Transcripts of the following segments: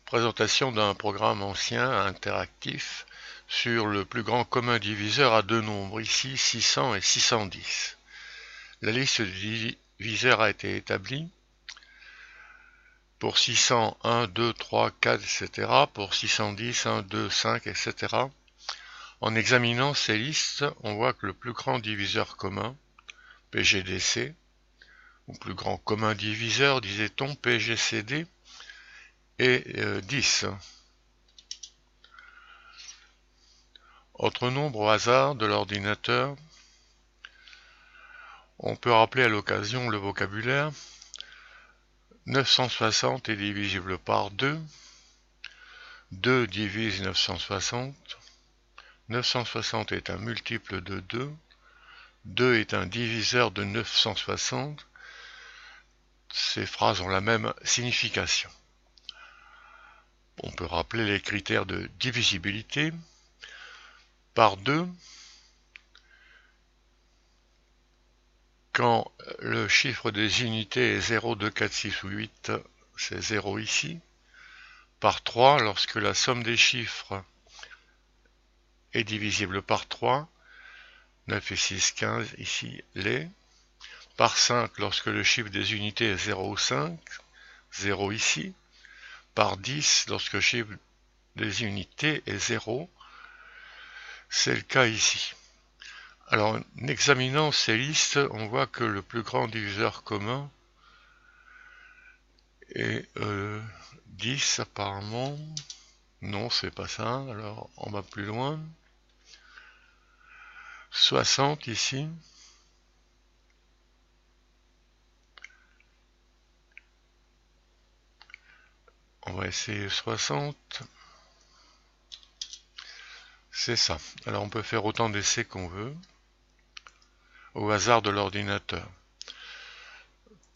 Présentation d'un programme ancien interactif sur le plus grand commun diviseur à deux nombres, ici 600 et 610. La liste des diviseurs a été établie. Pour 600, 1, 2, 3, 4, etc. Pour 610, 1, 2, 5, etc. En examinant ces listes, on voit que le plus grand diviseur commun, PGDC, ou plus grand commun diviseur, disait-on, PGCD, est 10. Autre nombre au hasard de l'ordinateur. On peut rappeler à l'occasion le vocabulaire. 960 est divisible par 2. 2 divise 960. 960 est un multiple de 2. 2 est un diviseur de 960. Ces phrases ont la même signification. On peut rappeler les critères de divisibilité. Par 2, quand le chiffre des unités est 0, 2, 4, 6 ou 8, c'est 0 ici. Par 3, lorsque la somme des chiffres est divisible par 3, 9 et 6, 15, ici, l'est. Par 5, lorsque le chiffre des unités est 0 ou 5, 0 ici. Par 10, lorsque le chiffre des unités est 0, c'est le cas ici. Alors, en examinant ces listes, on voit que le plus grand diviseur commun est 10 apparemment. Non, c'est pas ça. Alors, on va plus loin. 60 ici. On va essayer 60. C'est ça. Alors, on peut faire autant d'essais qu'on veut, au hasard de l'ordinateur.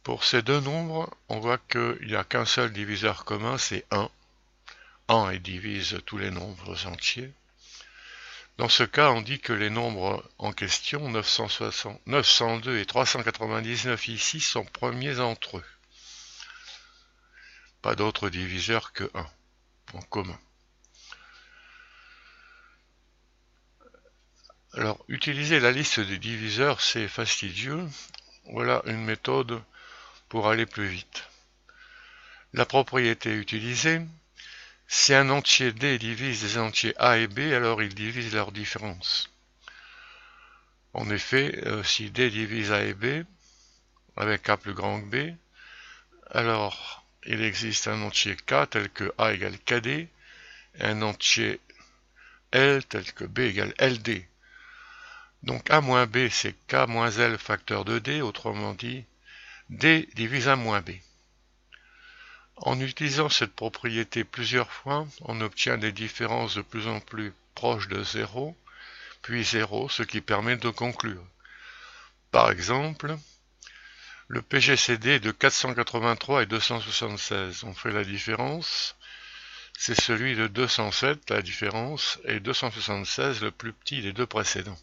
Pour ces deux nombres, on voit qu'il n'y a qu'un seul diviseur commun, c'est 1. 1 et divise tous les nombres entiers. Dans ce cas, on dit que les nombres en question, 960, 902 et 399 ici, sont premiers entre eux. Pas d'autre diviseur que 1 en commun. Alors, utiliser la liste des diviseurs, c'est fastidieux. Voilà une méthode pour aller plus vite. La propriété utilisée, si un entier D divise des entiers A et B, alors il divise leur différence. En effet, si D divise A et B, avec A plus grand que B, alors il existe un entier K tel que A égale KD, et un entier L tel que B égale LD. Donc A moins B, c'est K moins L facteur de D, autrement dit, D divise A moins B. En utilisant cette propriété plusieurs fois, on obtient des différences de plus en plus proches de 0, puis 0, ce qui permet de conclure. Par exemple, le PGCD de 483 et 276, on fait la différence, c'est celui de 207, la différence, et 276, le plus petit des deux précédents.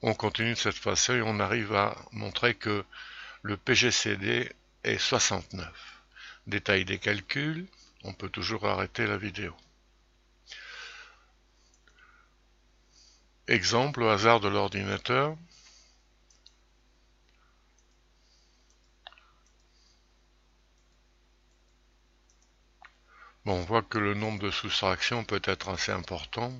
On continue de cette façon et on arrive à montrer que le PGCD est 69. Détail des calculs, on peut toujours arrêter la vidéo. Exemple au hasard de l'ordinateur. Bon, on voit que le nombre de soustractions peut être assez important.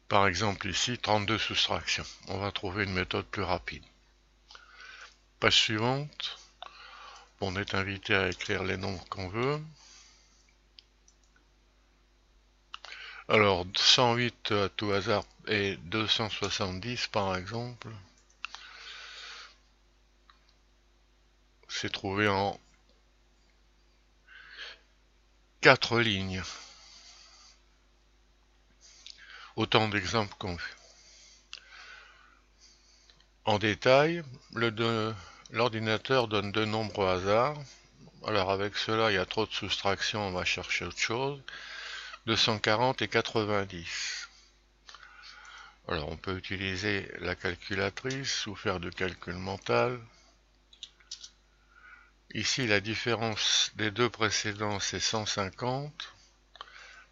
Par exemple ici, 32 soustractions. On va trouver une méthode plus rapide. Page suivante. On est invité à écrire les nombres qu'on veut. Alors, 108 à tout hasard et 270 par exemple. C'est trouvé en 4 lignes. Autant d'exemples qu'on veut. En détail, l'ordinateur donne deux nombres au hasard. Alors avec cela, il y a trop de soustractions, on va chercher autre chose. 240 et 90. Alors on peut utiliser la calculatrice ou faire du calcul mental. Ici, la différence des deux précédents, c'est 150.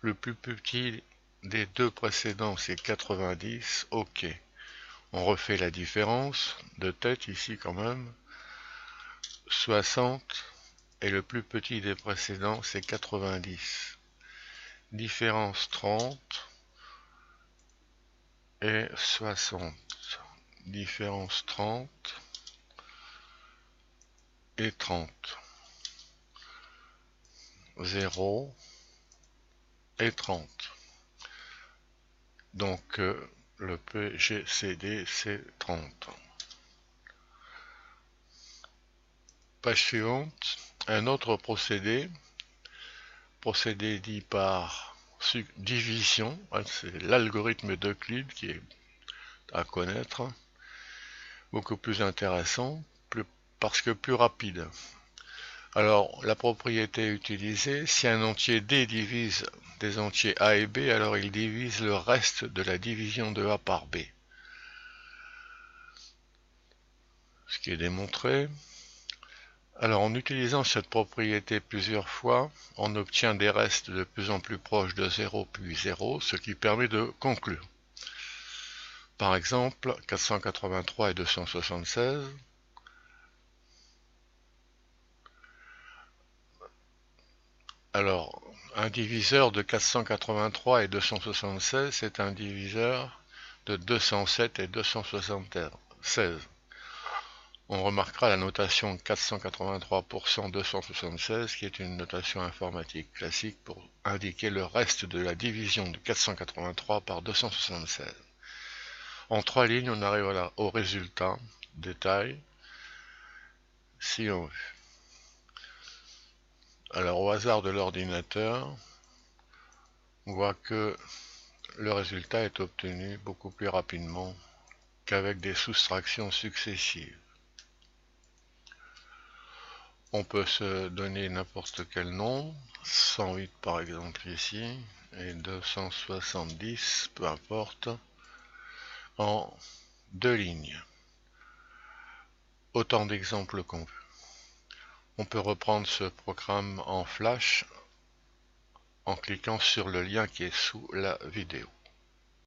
Le plus petit des deux précédents, c'est 90. OK. On refait la différence de tête ici quand même. 60. Et le plus petit des précédents, c'est 90. Différence 30 et 60. Différence 30 et 30. 0 et 30. Donc le PGCD c'est 30. Page suivante, un autre procédé dit par division, c'est l'algorithme d'Euclide qui est à connaître, beaucoup plus intéressant, parce que plus rapide. Alors, la propriété utilisée, si un entier D divise des entiers A et B, alors il divise le reste de la division de A par B. Ce qui est démontré. Alors, en utilisant cette propriété plusieurs fois, on obtient des restes de plus en plus proches de 0 puis 0, ce qui permet de conclure. Par exemple, 483 et 276. Alors, un diviseur de 483 et 276, c'est un diviseur de 207 et 276. On remarquera la notation 483 pour 276, qui est une notation informatique classique pour indiquer le reste de la division de 483 par 276. En 3 lignes, on arrive au résultat, détail, si on veut. Alors, au hasard de l'ordinateur, on voit que le résultat est obtenu beaucoup plus rapidement qu'avec des soustractions successives. On peut se donner n'importe quel nombre, 108 par exemple ici, et 270, peu importe, en 2 lignes. Autant d'exemples qu'on veut. On peut reprendre ce programme en flash en cliquant sur le lien qui est sous la vidéo.